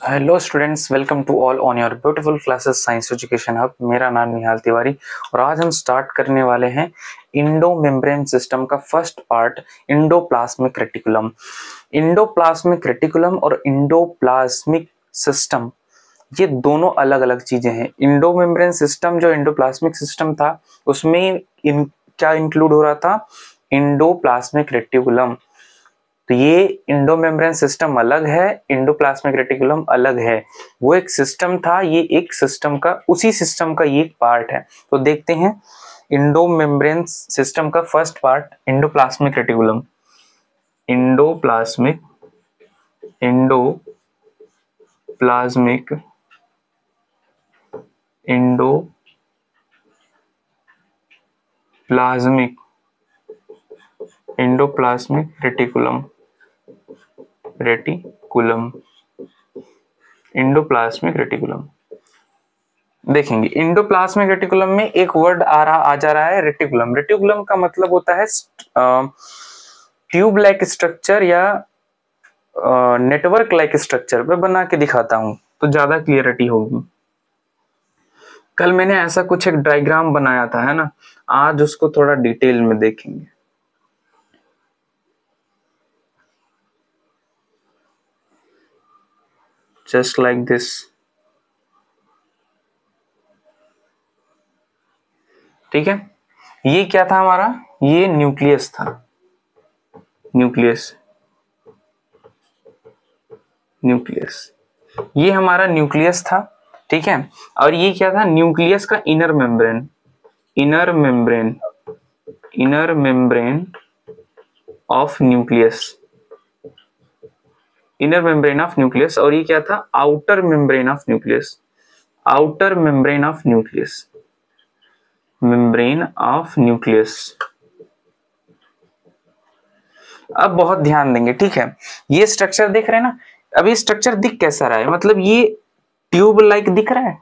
Hello students, welcome to all on your beautiful classes science education hub. मेरा नाम निहाल तिवारी और आज हम स्टार्ट करने वाले हैं इंडो मेम्ब्रेन सिस्टम का first part, endoplasmic reticulum. Endoplasmic reticulum और इंडोप्लाज्मिक सिस्टम ये दोनों अलग अलग चीजें हैं। इंडो मेम्ब्रेन सिस्टम जो इंडोप्लाज्मिक सिस्टम था उसमें क्या इंक्लूड हो रहा था? Endoplasmic reticulum. तो ये इंडो मेम्ब्रेन सिस्टम अलग है, इंडोप्लाज्मिक रेटिकुलम अलग है। वो एक सिस्टम था, ये एक सिस्टम का, उसी सिस्टम का ये एक पार्ट है। तो देखते हैं इंडो मेम्ब्रेन सिस्टम का first part, endoplasmic reticulum. Endoplasmic endoplasmic endoplasmic endoplasmic reticulum endoplasmic reticulum. देखेंगे इंडोप्लाज्मिक रेटिकुलम में एक वर्ड आ जा रहा है, रेटिकुलम। रेटिकुलम का मतलब होता है ट्यूब लाइक स्ट्रक्चर या नेटवर्क लाइक स्ट्रक्चर। मैं बना के दिखाता हूं तो ज्यादा क्लियरिटी होगी। कल मैंने ऐसा कुछ एक डायग्राम बनाया था, है ना। आज उसको थोड़ा डिटेल में देखेंगे। जस्ट लाइक दिस, ठीक है। ये क्या था हमारा? ये न्यूक्लियस था, न्यूक्लियस ये हमारा न्यूक्लियस था, ठीक है। और ये क्या था? न्यूक्लियस का inner membrane of nucleus, inner membrane of nucleus. और ये क्या था? Outer membrane of nucleus, membrane of nucleus. अब बहुत ध्यान देंगे, ठीक है। ये स्ट्रक्चर देख रहे हैं ना। अब ये स्ट्रक्चर दिख कैसा रहा है? मतलब ये ट्यूब लाइक दिख रहा है।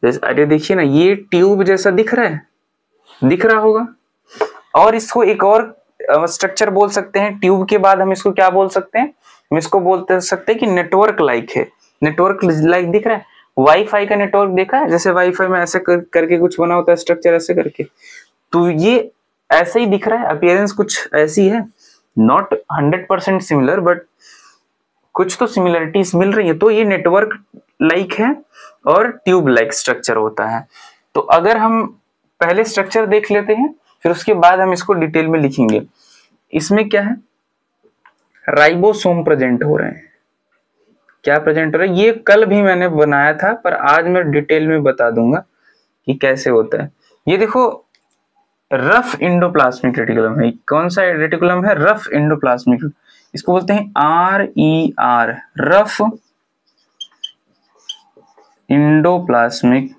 अरे देखिए ना, ये ट्यूब जैसा दिख रहा है, दिख रहा होगा। और इसको एक और स्ट्रक्चर बोल सकते हैं। ट्यूब के बाद हम इसको क्या बोल सकते हैं? हम इसको बोलते सकते हैं कि नेटवर्क लाइक है। नेटवर्क लाइक दिख रहा है। वाईफाई का नेटवर्क देखा है? जैसे वाईफाई में ऐसे करके कुछ बना होता है स्ट्रक्चर, ऐसे करके। तो ये ऐसे ही दिख रहा है, अपीयरेंस कुछ ऐसी है। नॉट 100% सिमिलर, बट कुछ तो सिमिलरिटीज मिल रही है। तो ये नेटवर्क लाइक है और ट्यूब लाइक स्ट्रक्चर होता है। तो अगर हम पहले स्ट्रक्चर देख लेते हैं, फिर उसके बाद हम इसको डिटेल में लिखेंगे। इसमें क्या है? राइबोसोम प्रेजेंट हो रहे हैं। क्या प्रेजेंट हो रहा है? ये कल भी मैंने बनाया था, पर आज मैं डिटेल में बता दूंगा कि कैसे होता है। ये देखो, रफ इंडोप्लाज्मिक रेटिकुलम है। कौन सा रेटिकुलम है? Rough endoplasmic. इसको बोलते हैं RER, रफ इंडोप्लाज्मिक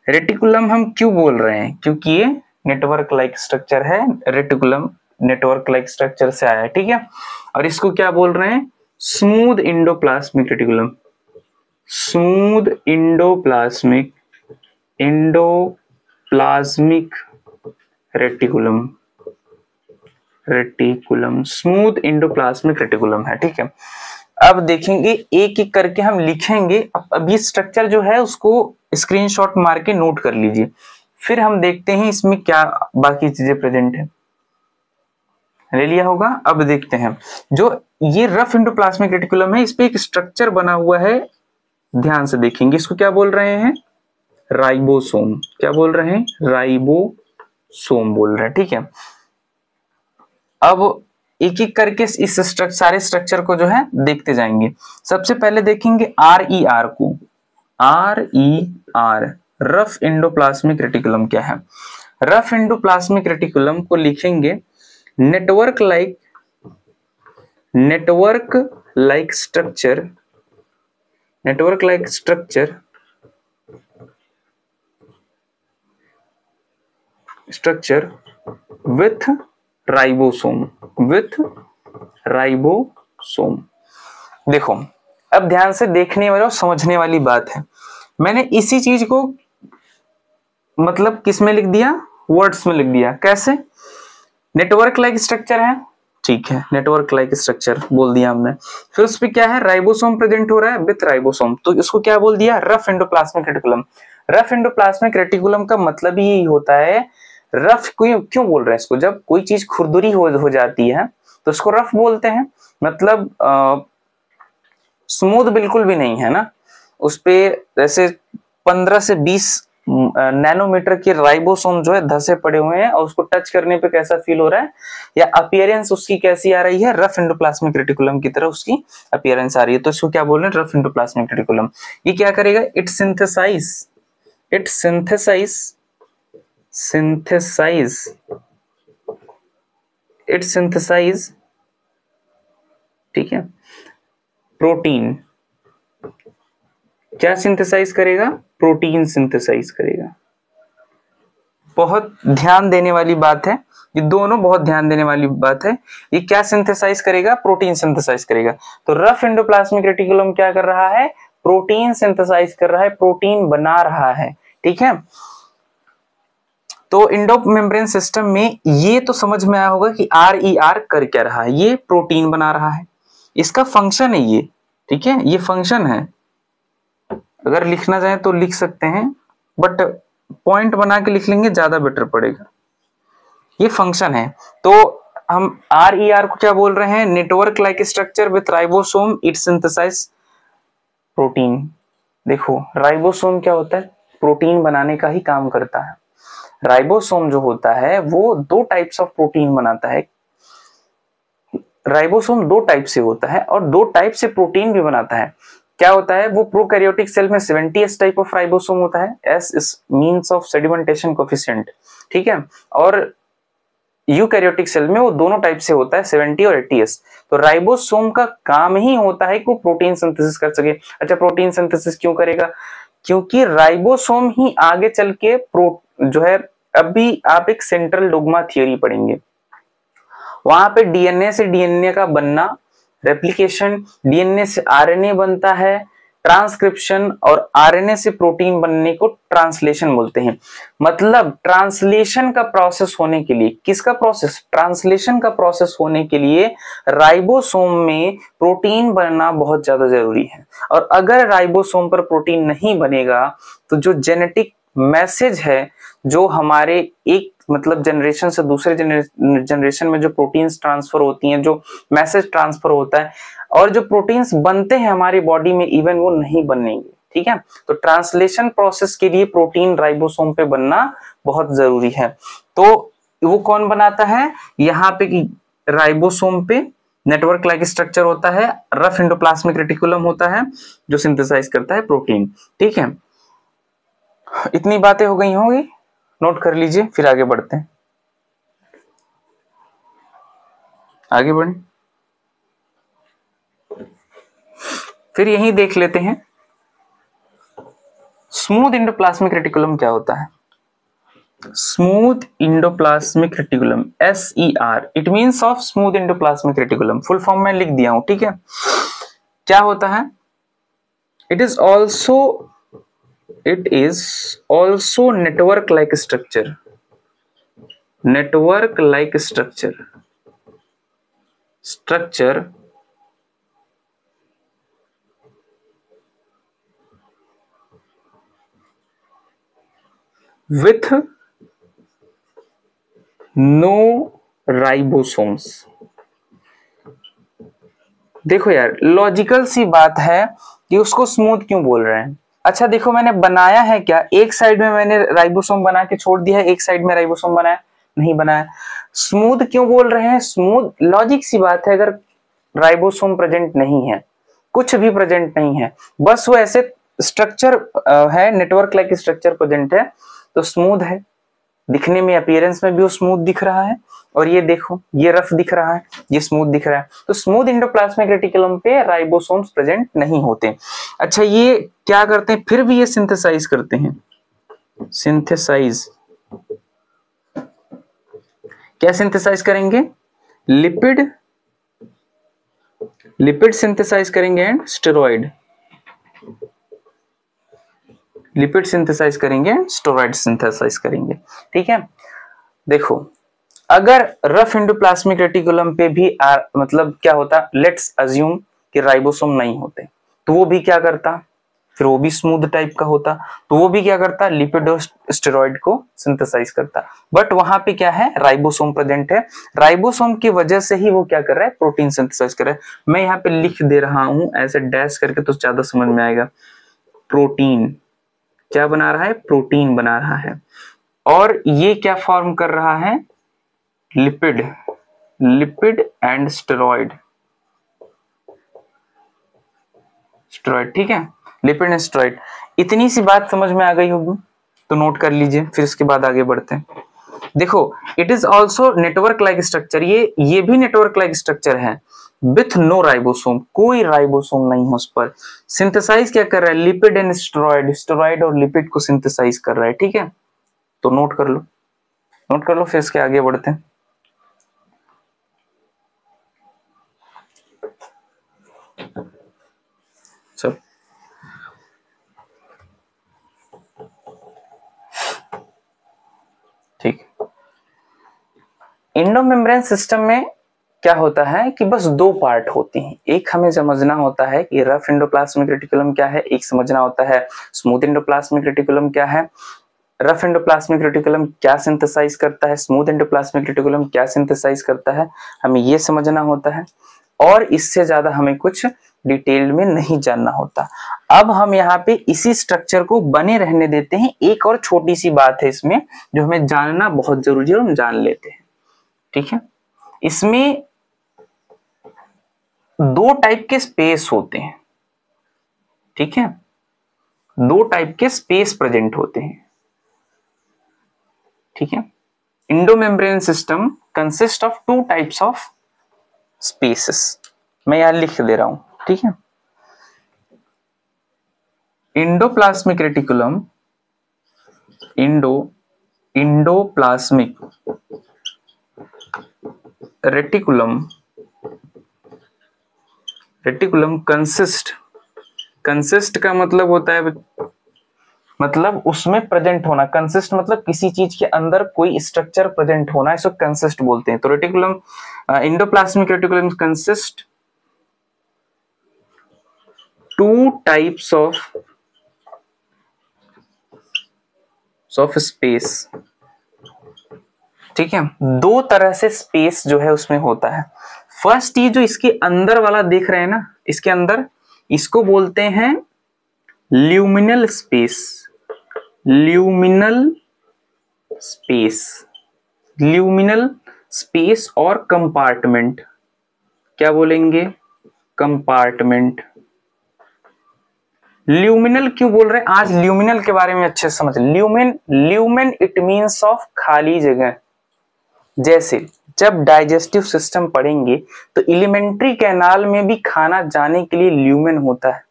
रेटिकुलम हम क्यों बोल रहे हैं? क्योंकि ये नेटवर्क लाइक स्ट्रक्चर है। रेटिकुलम नेटवर्क लाइक स्ट्रक्चर से आया है, ठीक है। और इसको क्या बोल रहे हैं? Smooth endoplasmic reticulum, smooth endoplasmic reticulum smooth endoplasmic reticulum है, ठीक है। अब देखेंगे एक एक करके हम लिखेंगे। अब ये स्ट्रक्चर जो है उसको स्क्रीनशॉट मार के नोट कर लीजिए। फिर हम देखते हैं इसमें क्या बाकी चीजें प्रेजेंट है। ले लिया होगा। अब देखते हैं जो ये रफ इंडोप्लाज्मिक रेटिकुलम है, इस पे एक स्ट्रक्चर बना हुआ है। ध्यान से देखेंगे, इसको क्या बोल रहे हैं? राइबोसोम। क्या बोल रहे हैं? राइबोसोम बोल रहे हैं, ठीक है। अब एक एक करके इस सारे स्ट्रक्चर को जो है देखते जाएंगे। सबसे पहले देखेंगे RER को। RER, रफ इंडोप्लाज्मिक रेटिकुलम क्या है? रफ इंडोप्लाज्मिक रेटिकुलम को लिखेंगे network like structure with ribosome. देखो, अब ध्यान से देखने वाले और समझने वाली बात है। मैंने इसी चीज को मतलब किस में लिख दिया? वर्ड्स में लिख दिया। कैसे? नेटवर्क लाइक स्ट्रक्चर है, ठीक है, नेटवर्क लाइक स्ट्रक्चर बोल दिया हमने। फिर उस पे क्या है, राइबोसोम प्रेजेंट हो रहा है विथ राइबोसोम, तो इसको क्या बोल दिया, rough endoplasmic reticulum. Rough endoplasmic reticulum का मतलब ही यही होता है। रफ क्यों बोल रहे हैं इसको, जब कोई चीज खुरदुरी हो जाती है तो उसको रफ बोलते हैं, मतलब स्मूथ बिल्कुल भी नहीं है ना, उस पे जैसे 15 से 20 नैनोमीटर के राइबोसोम जो है धसे पड़े हुए हैं, और उसको टच करने पे कैसा फील हो रहा है, या अपीयरेंस उसकी कैसी आ रही है, रफ एंडोप्लाज्मिक रेटिकुलम की तरह उसकी अपीयरेंस आ रही है, तो इसको क्या बोल रहे हैं, रफ एंडोप्लाज्मिक रेटिकुलम। ये क्या करेगा, इट सिंथेसाइज, ठीक है, प्रोटीन। क्या सिंथेसाइज करेगा, प्रोटीन सिंथेसाइज करेगा। बहुत ध्यान देने वाली बात है, ये दोनों बहुत ध्यान देने वाली बात है। ये क्या सिंथेसाइज करेगा, प्रोटीन सिंथेसाइज करेगा। तो रफ एंडोप्लाज्मिक रेटिकुलम क्या कर रहा है, प्रोटीन सिंथेसाइज कर रहा है, प्रोटीन बना रहा है, ठीक है। तो इंडो मेम्ब्रेन सिस्टम में ये तो समझ में आया होगा कि RER कर क्या रहा है, ये प्रोटीन बना रहा है, इसका फंक्शन है ये, ठीक है, ये फंक्शन है। अगर लिखना चाहे तो लिख सकते हैं, बट पॉइंट बना के लिख लेंगे ज्यादा बेटर पड़ेगा। ये फंक्शन है। तो हम RER को क्या बोल रहे हैं, network like structure with ribosome it synthesise protein. देखो राइबोसोम क्या होता है, प्रोटीन बनाने का ही काम करता है। राइबोसोम जो होता है वो दो टाइप्स ऑफ प्रोटीन बनाता है। राइबोसोम दो टाइप से होता है और दो टाइप से प्रोटीन भी बनाता है। क्या होता है, वो प्रोकैरियोटिक सेल में 70s टाइप ऑफ राइबोसोम होता है, S is means of sedimentation coefficient, ठीक है, और यूकैरियोटिक सेल में वो दोनों टाइप से होता है, 70 और 80s। तो राइबोसोम का काम ही होता है कि वो प्रोटीन सिंथेसिस कर सके। अच्छा, प्रोटीन सिंथेसिस क्यों करेगा, क्योंकि राइबोसोम ही आगे चल के जो है, अभी आप एक सेंट्रल डोग्मा थियोरी पढ़ेंगे, वहां पे डीएनए से डीएनए का बनना, रेप्लिकेशन, डीएनए से आरएनए बनता है, ट्रांसक्रिप्शन, और आरएनए से प्रोटीन बनने को ट्रांसलेशन बोलते हैं। मतलब ट्रांसलेशन का प्रोसेस होने के लिए, किसका प्रोसेस, ट्रांसलेशन का प्रोसेस होने के लिए राइबोसोम में प्रोटीन बनना बहुत ज्यादा जरूरी है। और अगर राइबोसोम पर प्रोटीन नहीं बनेगा तो जो जेनेटिक मैसेज है, जो हमारे एक मतलब जनरेशन से दूसरे जनरेशन में जो प्रोटीन्स ट्रांसफर होती हैं, जो मैसेज ट्रांसफर होता है, और जो प्रोटीन्स बनते हैं हमारी बॉडी में, इवन वो नहीं बनेंगे, ठीक है। तो ट्रांसलेशन प्रोसेस के लिए प्रोटीन राइबोसोम पे बनना बहुत जरूरी है। तो वो कौन बनाता है, यहाँ पे राइबोसोम पे नेटवर्क लाइक स्ट्रक्चर होता है, रफ एंडोप्लाज्मिक रेटिकुलम होता है जो सिंथेसाइज करता है प्रोटीन, ठीक है। इतनी बातें हो गई होंगी, नोट कर लीजिए, फिर आगे बढ़ते हैं। आगे बढ़े, फिर यही देख लेते हैं स्मूथ एंडोप्लाज्मिक रेटिकुलम क्या होता है। Smooth endoplasmic reticulum, SER, it means of smooth endoplasmic reticulum, full form में लिख दिया हूं, ठीक है। क्या होता है, it is also network like structure, network like structure with no ribosomes। देखो यार, लॉजिकल सी बात है कि उसको स्मूथ क्यों बोल रहे हैं। अच्छा देखो, मैंने बनाया है क्या, एक साइड में मैंने राइबोसोम बना के छोड़ दिया है, एक साइड में राइबोसोम बनाया नहीं बनाया। स्मूथ क्यों बोल रहे हैं, स्मूथ लॉजिक सी बात है, अगर राइबोसोम प्रेजेंट नहीं है, कुछ भी प्रेजेंट नहीं है, बस वो ऐसे स्ट्रक्चर है, नेटवर्क लाइक स्ट्रक्चर प्रेजेंट है, तो स्मूथ है। दिखने में, अपीयरेंस में भी वो स्मूथ दिख रहा है, और ये देखो ये रफ दिख रहा है, ये स्मूथ दिख रहा है। तो स्मूथ एंडोप्लाज्मिक रेटिकुलम पे राइबोसोम्स प्रेजेंट नहीं होते। अच्छा, ये क्या करते हैं, फिर भी ये सिंथेसाइज करते हैं, सिंथेसाइज क्या सिंथेसाइज करेंगे, लिपिड सिंथेसाइज करेंगे एंड स्टेरॉइड, लिपिड सिंथेसाइज करेंगे, स्टेरॉइड सिंथेसाइज करेंगे, ठीक है। देखो अगर रफ एंडोप्लाज्मिक रेटिकुलम पे भी मतलब क्या होता, लेट्स अज्यूम कि राइबोसोम नहीं होते, तो वो भी क्या करता, फिर वो भी स्मूथ टाइप का होता, तो वो भी क्या करता, लिपिड स्टेरॉइड को सिंथेसाइज करता। बट वहां पे क्या है, राइबोसोम प्रेजेंट है, राइबोसोम की वजह से ही वो क्या कर रहा है, प्रोटीन सिंथेसाइज कर रहा है। मैं यहाँ पे लिख दे रहा हूं ऐसे डैश करके तो ज्यादा समझ में आएगा। प्रोटीन क्या बना रहा है, प्रोटीन बना रहा है। और ये क्या फॉर्म कर रहा है, lipid, lipid and steroid, steroid, ठीक है, लिपिड एंड स्टेरॉइड। इतनी सी बात समझ में आ गई होगी तो नोट कर लीजिए, फिर उसके बाद आगे बढ़ते हैं। देखो it is also network like structure, ये भी नेटवर्क लाइक स्ट्रक्चर है विथ नो राइबोसोम, कोई राइबोसोम नहीं है उस पर। सिंथेसाइज क्या कर रहा है, लिपिड एंड स्टेरॉइड, स्टेरॉइड और लिपिड को सिंथेसाइज कर रहा है, ठीक है। तो नोट कर लो, नोट कर लो, फिर इसके आगे बढ़ते हैं। सब ठीक। इंडोमेम्ब्रेन सिस्टम में क्या होता है कि बस दो पार्ट होती हैं, एक हमें समझना होता है कि रफ एंडोप्लाज्मिक रेटिकुलम क्या है, एक समझना होता है स्मूथ एंडोप्लाज्मिक रेटिकुलम क्या है। रफ एंडोप्लाज्मिक रेटिकुलम क्या सिंथेसाइज करता है, स्मूथ एंडोप्लाज्मिक रेटिकुलम क्या सिंथेसाइज करता है, हमें ये समझना होता है, और इससे ज्यादा हमें कुछ डिटेल में नहीं जानना होता। अब हम यहाँ पे इसी स्ट्रक्चर को बने रहने देते हैं। एक और छोटी सी बात है इसमें जो हमें जानना बहुत जरूरी है और हम जान लेते हैं, ठीक है। इसमें दो टाइप के स्पेस होते हैं, ठीक है, दो टाइप के स्पेस प्रेजेंट होते हैं, ठीक है। Endomembrane system consist of two types of spaces, मैं यहां लिख दे रहा हूं, ठीक है। Endoplasmic reticulum, endoplasmic reticulum, reticulum consist का मतलब होता है, मतलब उसमें प्रेजेंट होना, कंसिस्ट मतलब किसी चीज के अंदर कोई स्ट्रक्चर प्रेजेंट होना, इसको कंसिस्ट बोलते हैं। तो reticulum, endoplasmic reticulum consist two types of space, ठीक है, दो तरह से स्पेस जो है उसमें होता है। फर्स्ट ये जो इसके अंदर वाला देख रहे हैं ना, इसके अंदर, इसको बोलते हैं luminal space, luminal space, luminal space और कंपार्टमेंट, क्या बोलेंगे, कंपार्टमेंट। ल्यूमिनल क्यों बोल रहे हैं, आज ल्यूमिनल के बारे में अच्छे से समझ। ल्यूमेन इट मीन्स ऑफ खाली जगह। जैसे जब डाइजेस्टिव सिस्टम पढ़ेंगे तो एलिमेंट्री कैनाल में भी खाना जाने के लिए ल्यूमेन होता है।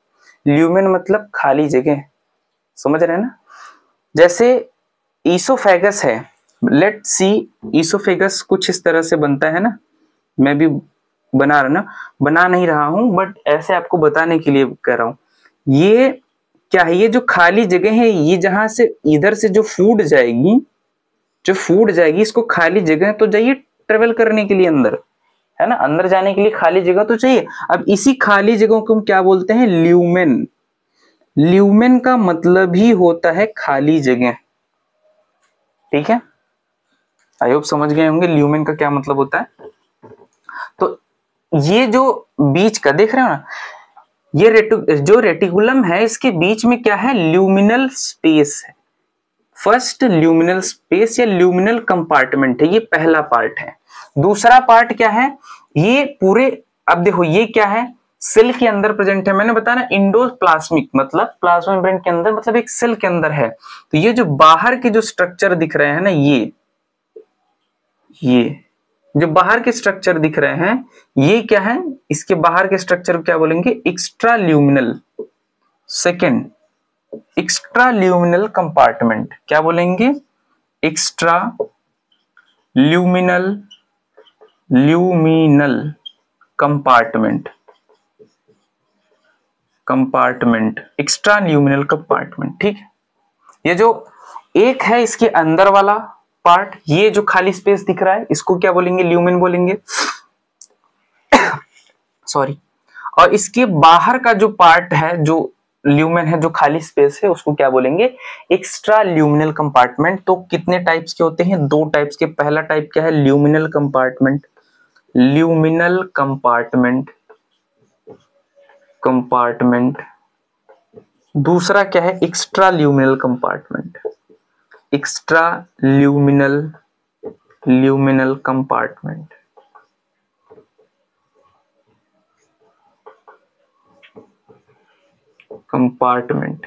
ल्यूमेन मतलब खाली जगह, समझ रहे हैं ना। जैसे ईसोफेगस है, लेट सी, ईसोफेगस कुछ इस तरह से बनता है ना, मैं भी बना नहीं रहा हूं, बट ऐसे आपको बताने के लिए कह रहा हूं। ये क्या है, ये जो खाली जगह है, ये जहां से इधर से जो फूड जाएगी, इसको खाली जगह तो चाहिए ट्रेवल करने के लिए अंदर, है ना, अंदर जाने के लिए खाली जगह तो चाहिए। अब इसी खाली जगह को हम क्या बोलते हैं, ल्यूमेन। ल्यूमेन का मतलब ही होता है खाली जगह, ठीक है। आई होप समझ गए होंगे ल्यूमेन का क्या मतलब होता है। तो ये जो बीच का देख रहे हो ना, ये जो रेटिकुलम है, इसके बीच में क्या है, ल्यूमिनल स्पेस है। फर्स्ट ल्यूमिनल स्पेस या ल्यूमिनल कंपार्टमेंट है, ये पहला पार्ट है। दूसरा पार्ट क्या है, ये पूरे, अब देखो ये क्या है, सेल के अंदर प्रेजेंट है। मैंने बताया ना इंडोप्लाज्मिक मतलब प्लाज्मा मेम्ब्रेन के अंदर, मतलब एक सेल के अंदर है। तो ये जो बाहर के जो स्ट्रक्चर दिख रहे हैं ना, ये जो बाहर के स्ट्रक्चर दिख रहे हैं, ये क्या है, इसके बाहर के स्ट्रक्चर क्या बोलेंगे, extra luminal. Second, extra luminal compartment, क्या बोलेंगे, extra luminal compartment, extra luminal compartment, ठीक है। ये जो एक है इसके अंदर वाला, पार्ट, ये जो खाली स्पेस दिख रहा है इसको क्या बोलेंगे, ल्यूमेन बोलेंगे। सॉरी। और इसके बाहर का जो पार्ट है, जो ल्यूमेन है, जो खाली स्पेस है, उसको क्या बोलेंगे, एक्स्ट्रा ल्यूमिनल कंपार्टमेंट। तो कितने टाइप्स के होते हैं, 2 टाइप्स के। पहला टाइप क्या है, luminal compartment, luminal compartment, compartment. दूसरा क्या है, extra luminal compartment, extra luminal, luminal compartment. Compartment,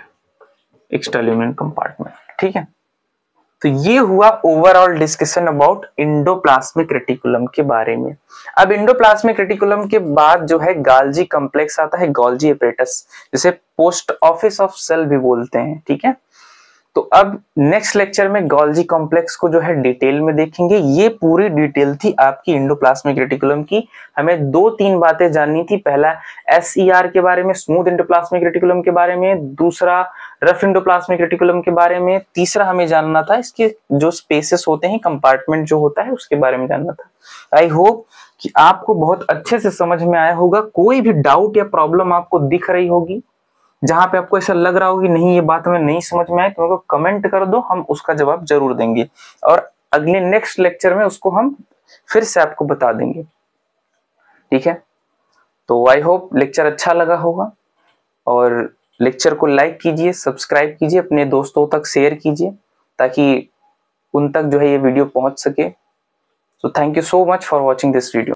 extra luminal compartment, ठीक है। तो ये हुआ overall discussion about endoplasmic reticulum के बारे में। अब एंडोप्लाज्मिक रेटिकुलम के बाद जो है गोल्जी कॉम्प्लेक्स आता है, गोल्जी एपरेटस, जिसे पोस्ट ऑफिस ऑफ सेल भी बोलते हैं, ठीक है। तो अब नेक्स्ट लेक्चर में गोल्जी कॉम्प्लेक्स को जो है डिटेल में देखेंगे। ये पूरी डिटेल थी आपकी एंडोप्लाज्मिक रेटिकुलम की। हमें 2-3 बातें जाननी थी। पहला SER के बारे में, स्मूथ एंडोप्लाज्मिक रेटिकुलम के बारे में, दूसरा रफ एंडोप्लाज्मिक रेटिकुलम के बारे में, तीसरा हमें जानना था इसके जो स्पेसेस होते हैं, कंपार्टमेंट जो होता है, उसके बारे में जानना था। आई होप कि आपको बहुत अच्छे से समझ में आया होगा। कोई भी डाउट या प्रॉब्लम आपको दिख रही होगी, जहां पे आपको ऐसा लग रहा हो कि नहीं ये बात हमें नहीं समझ में आई, तो मेरे को कमेंट कर दो, हम उसका जवाब जरूर देंगे और अगले नेक्स्ट लेक्चर में उसको हम फिर से आपको बता देंगे, ठीक है। तो आई होप लेक्चर अच्छा लगा होगा और लेक्चर को लाइक कीजिए, सब्सक्राइब कीजिए, अपने दोस्तों तक शेयर कीजिए ताकि उन तक जो है ये वीडियो पहुंच सके। So thank you so much for watching this video.